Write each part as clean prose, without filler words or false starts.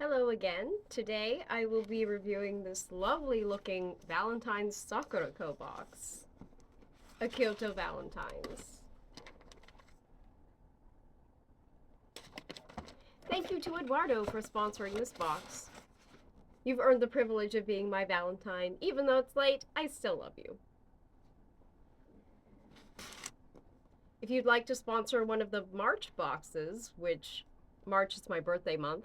Hello again. Today I will be reviewing this lovely looking Valentine's Sakuraco box. A Kyoto Valentine's. Thank you to Eduardo for sponsoring this box. You've earned the privilege of being my Valentine. Even though it's late, I still love you. If you'd like to sponsor one of the March boxes, which March is my birthday month,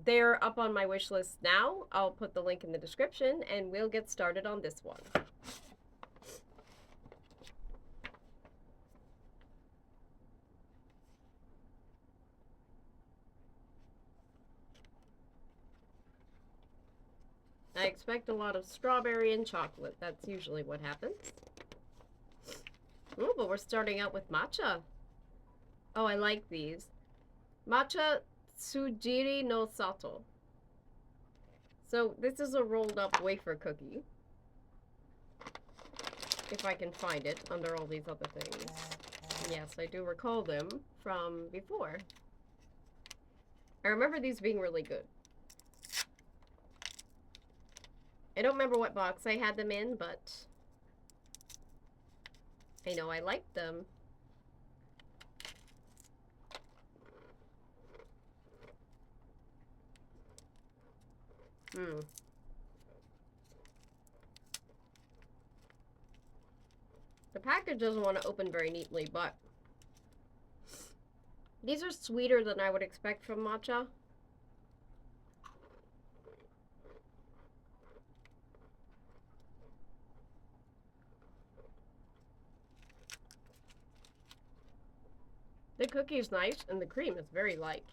they're up on my wish list now. I'll put the link in the description and we'll get started on this one. I expect a lot of strawberry and chocolate. That's usually what happens. Oh, but we're starting out with matcha. Oh, I like these. Matcha Tsujiri no Sato. So this is a rolled up wafer cookie. If I can find it under all these other things. Yes, I do recall them from before. I remember these being really good. I don't remember what box I had them in, but I know I liked them. The package doesn't want to open very neatly, but these are sweeter than I would expect from matcha. The cookie is nice, and the cream is very light.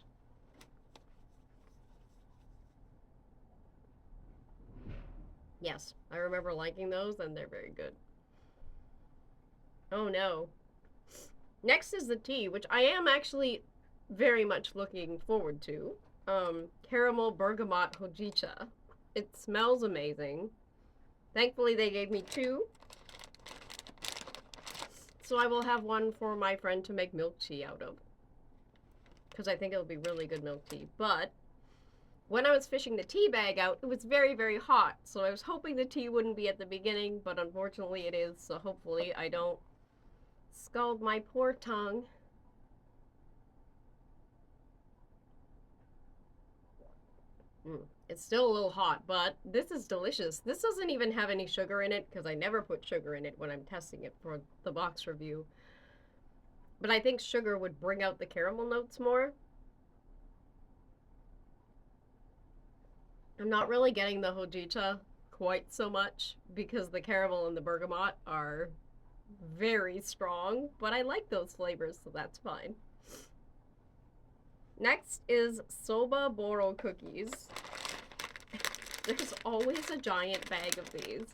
Yes, I remember liking those, and they're very good. Oh no. Next is the tea, which I am actually very much looking forward to. Caramel bergamot hojicha. It smells amazing. Thankfully, they gave me two. So I will have one for my friend to make milk tea out of. Because I think it'll be really good milk tea. But when I was fishing the tea bag out, it was very, very hot. So I was hoping the tea wouldn't be at the beginning, but unfortunately it is. So hopefully I don't scald my poor tongue. It's still a little hot, but this is delicious. This doesn't even have any sugar in it because I never put sugar in it when I'm testing it for the box review. But I think sugar would bring out the caramel notes more. I'm not really getting the hojicha quite so much because the caramel and the bergamot are very strong, but I like those flavors, so that's fine. Next is soba boro cookies. There's always a giant bag of these.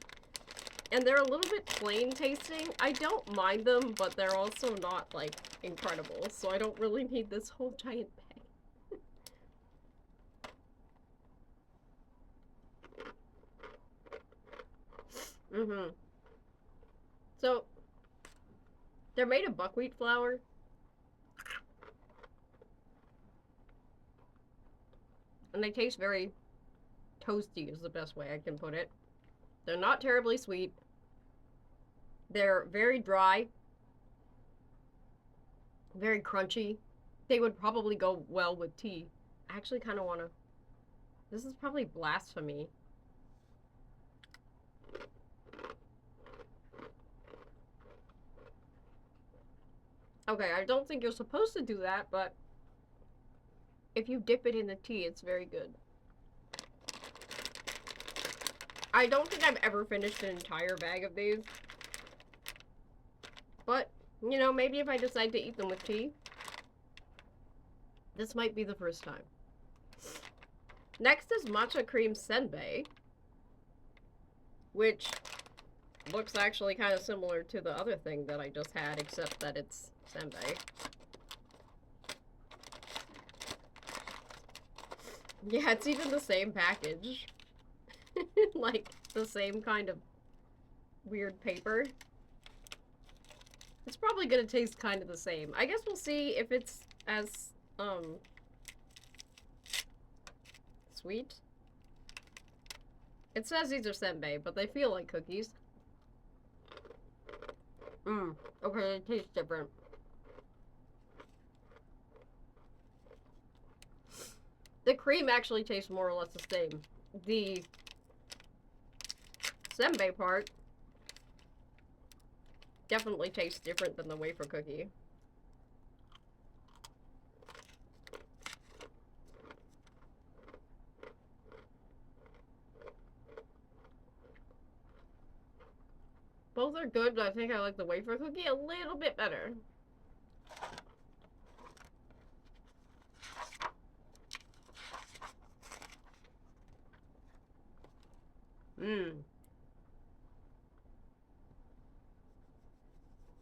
And they're a little bit plain tasting. I don't mind them, but they're also not, like, incredible. So I don't really need this whole giant bag. So, they're made of buckwheat flour. And they taste very toasty is the best way I can put it. They're not terribly sweet. They're very dry. Very crunchy. They would probably go well with tea. I actually kind of want to... This is probably blasphemy. Okay, I don't think you're supposed to do that, but if you dip it in the tea, it's very good. I don't think I've ever finished an entire bag of these. But, you know, maybe if I decide to eat them with tea, this might be the first time. Next is matcha cream senbei, which looks actually kind of similar to the other thing that I just had, except that it's senbei. Yeah, it's even the same package. Like, the same kind of weird paper. It's probably gonna taste kind of the same. I guess we'll see if it's as, sweet. It says these are senbei, but they feel like cookies. Okay, they taste different. The cream actually tastes more or less the same. The senbei part definitely tastes different than the wafer cookie. Both are good, but I think I like the wafer cookie a little bit better.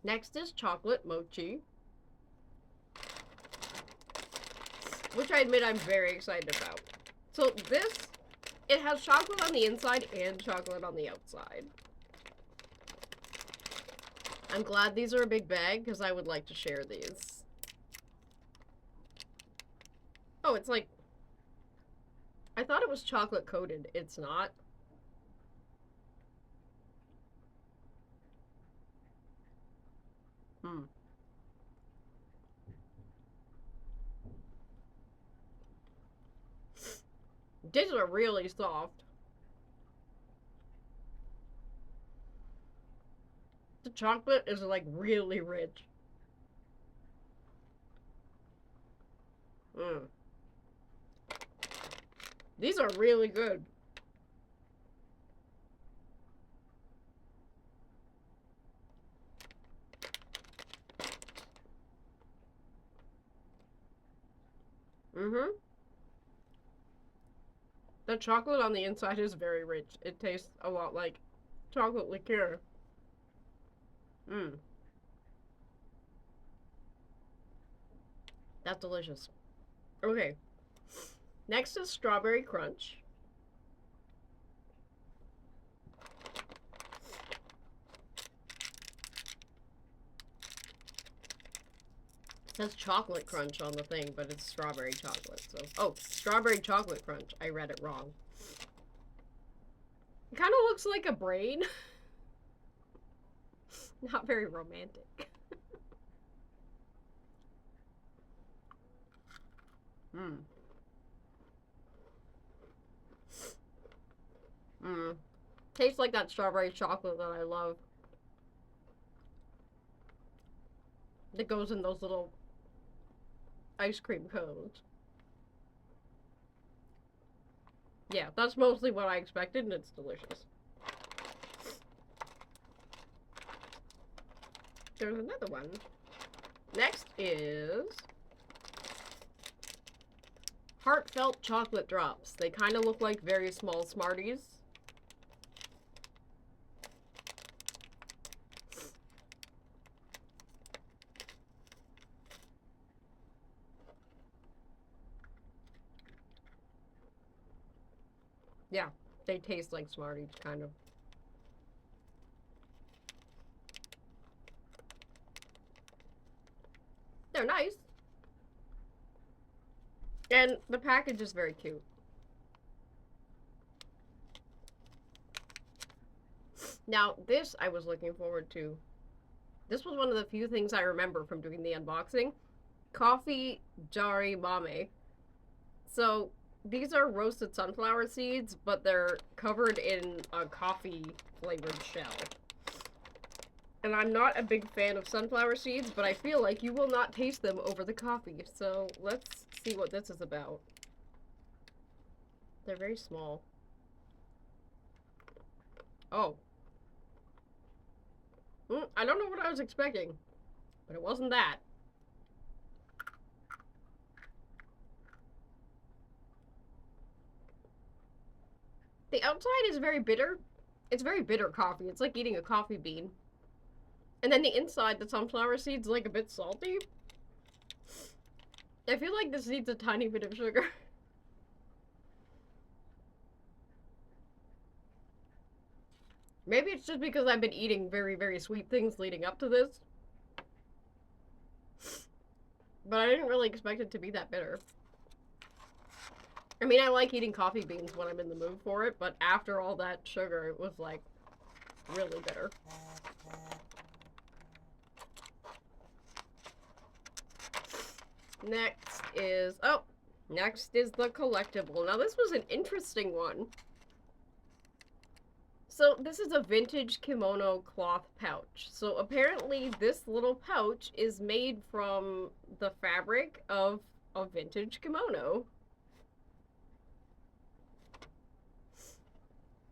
Next is chocolate mochi, which I admit I'm very excited about. So this, it has chocolate on the inside and chocolate on the outside. I'm glad these are a big bag because I would like to share these. Oh, it's like, I thought it was chocolate coated. It's not. These are really soft. The chocolate is like really rich. These are really good. The chocolate on the inside is very rich. It tastes a lot like chocolate liqueur. That's delicious. Okay. Next is strawberry crunch. It says chocolate crunch on the thing, but it's strawberry chocolate. So, oh, strawberry chocolate crunch. I read it wrong. It kind of looks like a brain. Not very romantic. Tastes like that strawberry chocolate that I love. That goes in those little ice cream cones. Yeah, that's mostly what I expected, and it's delicious. There's another one. Next is heartfelt chocolate drops. They kind of look like very small Smarties. Yeah, they taste like Smarties, kind of. They're nice. And the package is very cute. Now, this I was looking forward to. This was one of the few things I remember from doing the unboxing. Coffee Jari Mame. So, these are roasted sunflower seeds, but they're covered in a coffee-flavored shell. And I'm not a big fan of sunflower seeds, but I feel like you will not taste them over the coffee. So, let's see what this is about. They're very small. Oh. I don't know what I was expecting, but it wasn't that. The outside is very bitter. It's very bitter coffee. It's like eating a coffee bean. And then the inside, the sunflower seeds, like a bit salty. I feel like this needs a tiny bit of sugar. Maybe it's just because I've been eating very, very sweet things leading up to this. But I didn't really expect it to be that bitter. I mean, I like eating coffee beans when I'm in the mood for it, but after all that sugar, it was like really bitter. Next is the collectible. Now this was an interesting one. So this is a vintage kimono cloth pouch. So apparently this little pouch is made from the fabric of a vintage kimono.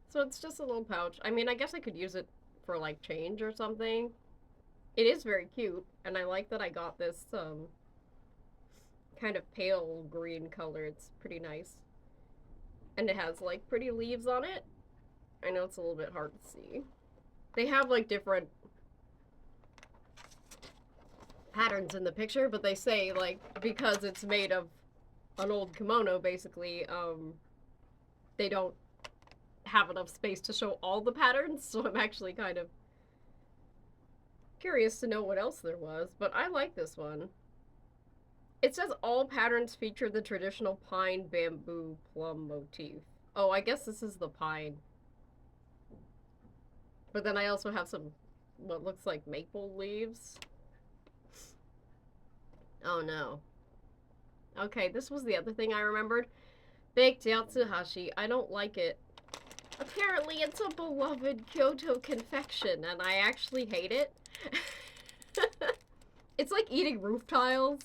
So it's just a little pouch. I mean, I guess I could use it for like change or something. It is very cute, and I like that I got this kind of pale green color. It's pretty nice. And it has like pretty leaves on it. I know it's a little bit hard to see. They have like different patterns in the picture, but they say like because it's made of an old kimono basically, they don't have enough space to show all the patterns, so I'm actually kind of curious to know what else there was, but I like this one. It says all patterns feature the traditional pine, bamboo, plum motif. Oh, I guess this is the pine. But then I also have some, what looks like maple leaves. Oh no. Okay, this was the other thing I remembered. Baked yatsuhashi. I don't like it. Apparently it's a beloved Kyoto confection, and I actually hate it. It's like eating roof tiles.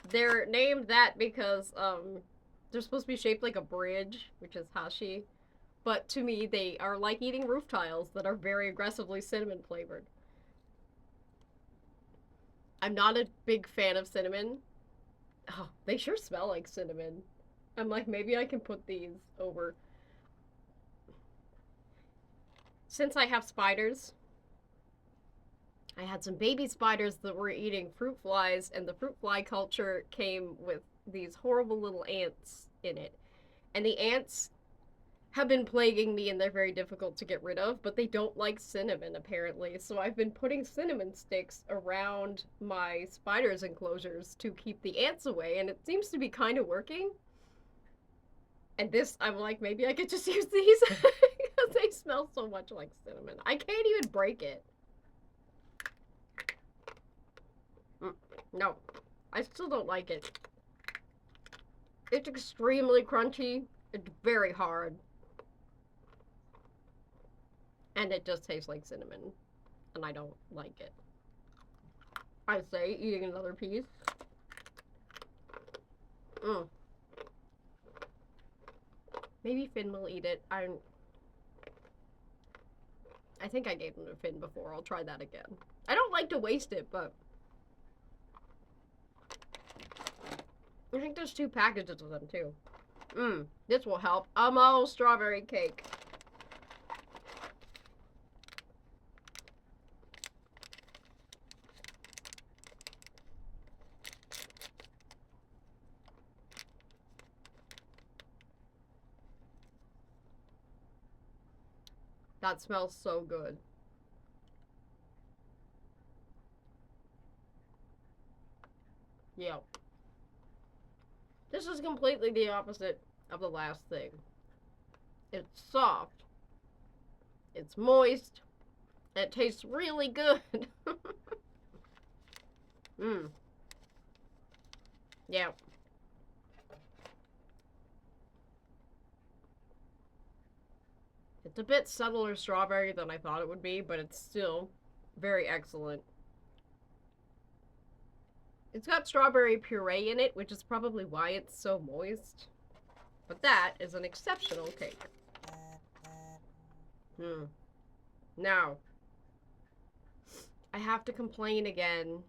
They're named that because, they're supposed to be shaped like a bridge, which is hashi. But to me, they are like eating roof tiles that are very aggressively cinnamon flavored. I'm not a big fan of cinnamon. Oh, they sure smell like cinnamon. I'm like, maybe I can put these over. Since I have spiders, I had some baby spiders that were eating fruit flies, and the fruit fly culture came with these horrible little ants in it. And the ants have been plaguing me, and they're very difficult to get rid of, but they don't like cinnamon apparently. So I've been putting cinnamon sticks around my spiders' enclosures to keep the ants away, and it seems to be kind of working. And this, I'm like, maybe I could just use these because they smell so much like cinnamon. I can't even break it. No, I still don't like it. It's extremely crunchy. It's very hard. And it just tastes like cinnamon. And I don't like it. I say, eating another piece. Maybe Finn will eat it. I think I gave him to Finn before. I'll try that again. I don't like to waste it, but I think there's 2 packages of them too. This will help. Oh, strawberry cake. That smells so good. Yep. This is completely the opposite of the last thing. It's soft. It's moist. It tastes really good. Yeah. It's a bit subtler strawberry than I thought it would be, but it's still very excellent. It's got strawberry puree in it, which is probably why it's so moist. But that is an exceptional cake. Now, I have to complain again.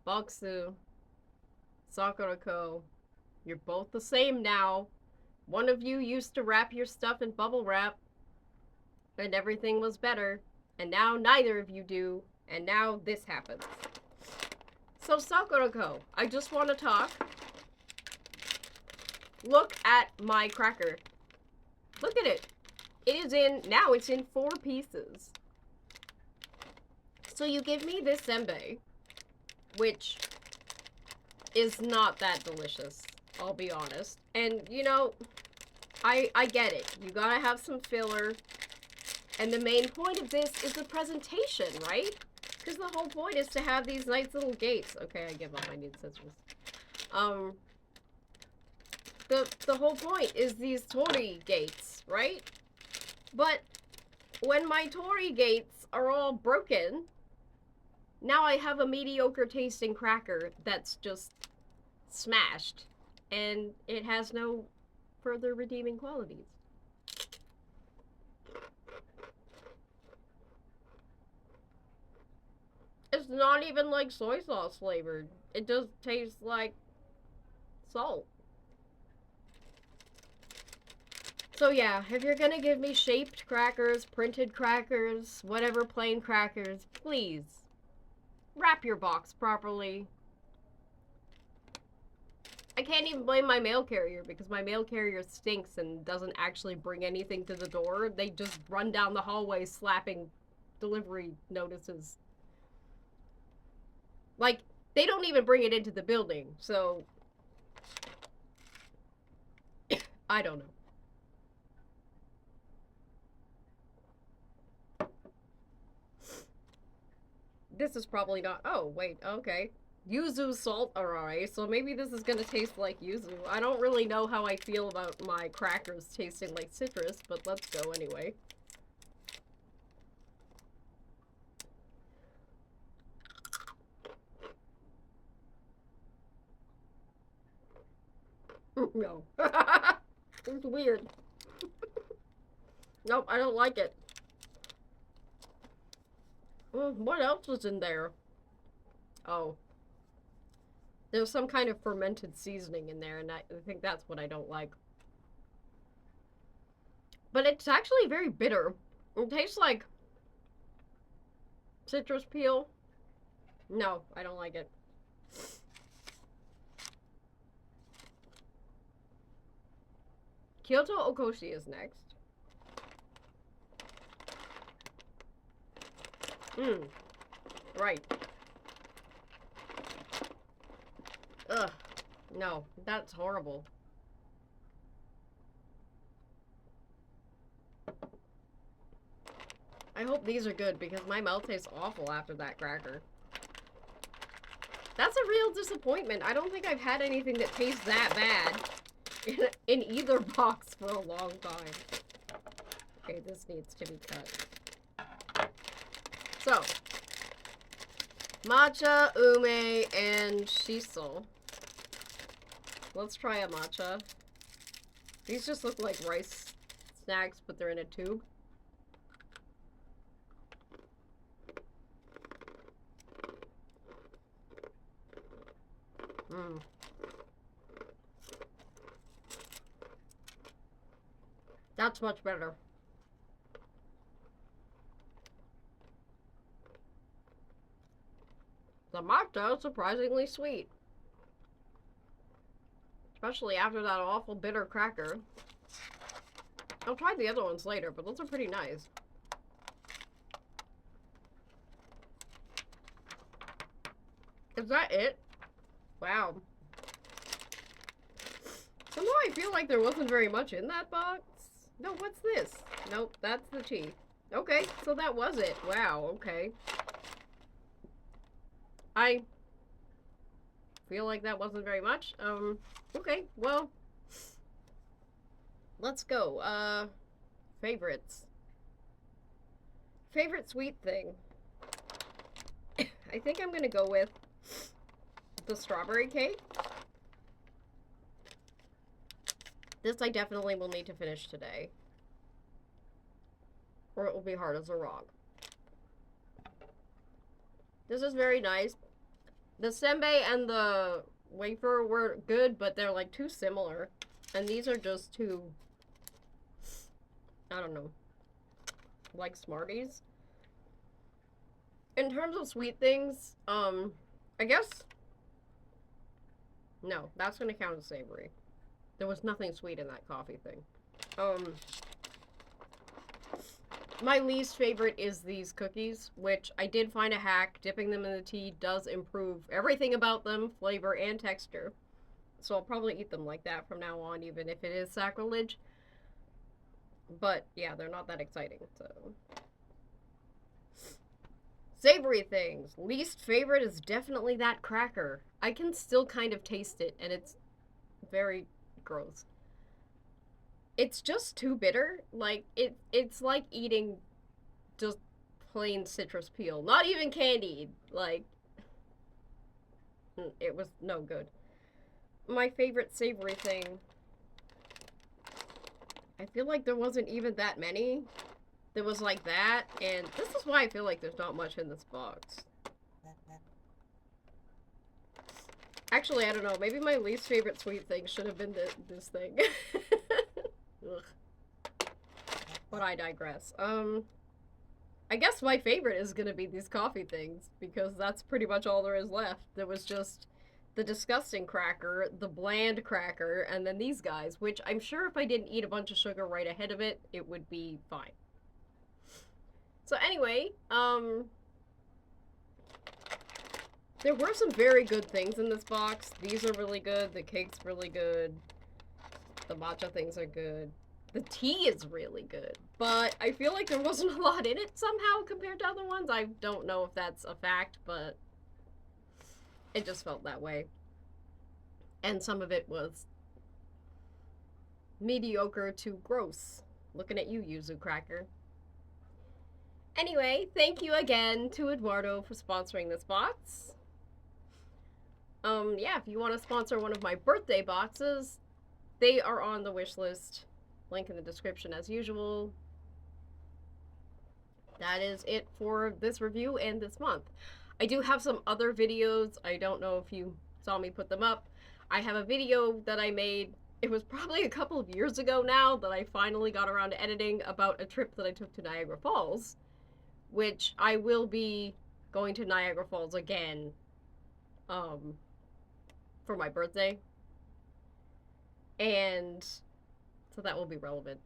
Boxu, Sakuraco, you're both the same now. One of you used to wrap your stuff in bubble wrap, and everything was better. And now neither of you do, and now this happens. So Sakuraco, I just want to talk. Look at my cracker. Look at it. Now it's in 4 pieces. So you give me this senbei, which is not that delicious, I'll be honest. And, you know, I get it. You gotta have some filler. And the main point of this is the presentation, right? Because the whole point is to have these nice little gates. Okay, I give up. I need scissors. The whole point is these Torii gates, right? But when my Torii gates are all broken, now I have a mediocre tasting cracker that's just smashed. And it has no further redeeming qualities. It's not even like soy sauce flavored. It just tastes like salt. So yeah, if you're gonna give me shaped crackers, printed crackers, whatever plain crackers, please wrap your box properly. I can't even blame my mail carrier because my mail carrier stinks and doesn't actually bring anything to the door. They just run down the hallway slapping delivery notices. Like, they don't even bring it into the building, so I don't know. This is probably not... Oh, wait, okay. Yuzu salt array, so maybe this is gonna taste like yuzu. I don't really know how I feel about my crackers tasting like citrus, but let's go anyway. No. It's weird. Nope, I don't like it. What else was in there? Oh. There's some kind of fermented seasoning in there, and I think that's what I don't like. But it's actually very bitter. It tastes like citrus peel. No, I don't like it. Kyoto Okoshi is next. Right. Ugh. No, that's horrible. I hope these are good because my mouth tastes awful after that cracker. That's a real disappointment. I don't think I've had anything that tastes that bad in either box for a long time. Okay, this needs to be cut. So, matcha, ume, and shiso. Let's try a matcha. These just look like rice snacks, but they're in a tube. That's much better. The matcha is surprisingly sweet. Especially after that awful bitter cracker. I'll try the other ones later, but those are pretty nice. Is that it? Wow. Somehow I feel like there wasn't very much in that box. No, what's this? Nope, that's the tea. Okay, so that was it. Wow, okay. I feel like that wasn't very much. Okay, well. Let's go. Favorites. Favorite sweet thing. I think I'm gonna go with the strawberry cake. This I definitely will need to finish today. Or it will be hard as a rock. This is very nice. The senbei and the wafer were good, but they're like too similar. And these are just too, I don't know, like Smarties. In terms of sweet things, I guess, no, that's gonna count as savory. There was nothing sweet in that coffee thing. My least favorite is these cookies, which I did find a hack. Dipping them in the tea does improve everything about them, flavor and texture. So I'll probably eat them like that from now on, even if it is sacrilege. But yeah, they're not that exciting, so. Savory things. Least favorite is definitely that cracker. I can still kind of taste it, and it's very gross. It's just too bitter. Like it's like eating just plain citrus peel. Not even candied. Like it was no good. My favorite savory thing. I feel like there wasn't even that many. There was like that, and this is why I feel like there's not much in this box. Actually, I don't know. Maybe my least favorite sweet thing should have been this thing. Ugh. But I digress. I guess my favorite is gonna be these coffee things, because that's pretty much all there is left. There was just the disgusting cracker, the bland cracker, and then these guys, which I'm sure if I didn't eat a bunch of sugar right ahead of it, it would be fine. So anyway, there were some very good things in this box. These are really good, the cake's really good, the matcha things are good. The tea is really good, but I feel like there wasn't a lot in it somehow compared to other ones. I don't know if that's a fact, but it just felt that way. And some of it was mediocre to gross. Looking at you, Yuzu Cracker. Anyway, thank you again to Eduardo for sponsoring this box. Yeah, if you want to sponsor one of my birthday boxes, they are on the wish list. Link in the description as usual. That is it for this review and this month. I do have some other videos. I don't know if you saw me put them up. I have a video that I made. It was probably a couple of years ago now that I finally got around to editing about a trip that I took to Niagara Falls, which I will be going to Niagara Falls again for my birthday. And so that will be relevant.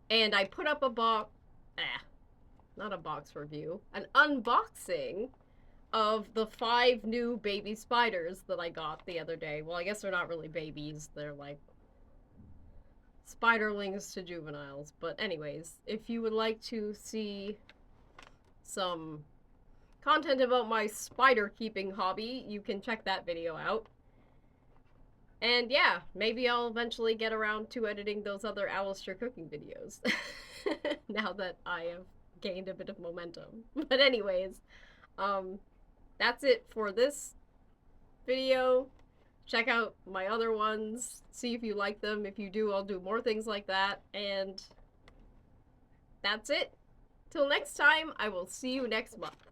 And I put up a not a box review, an unboxing of the 5 new baby spiders that I got the other day. Well, I guess they're not really babies. They're like spiderlings to juveniles. But anyways, if you would like to see some content about my spider keeping hobby, you can check that video out. And yeah, maybe I'll eventually get around to editing those other Alistair cooking videos. Now that I have gained a bit of momentum. But anyways, that's it for this video. Check out my other ones. See if you like them. If you do, I'll do more things like that. And that's it. Till next time, I will see you next month.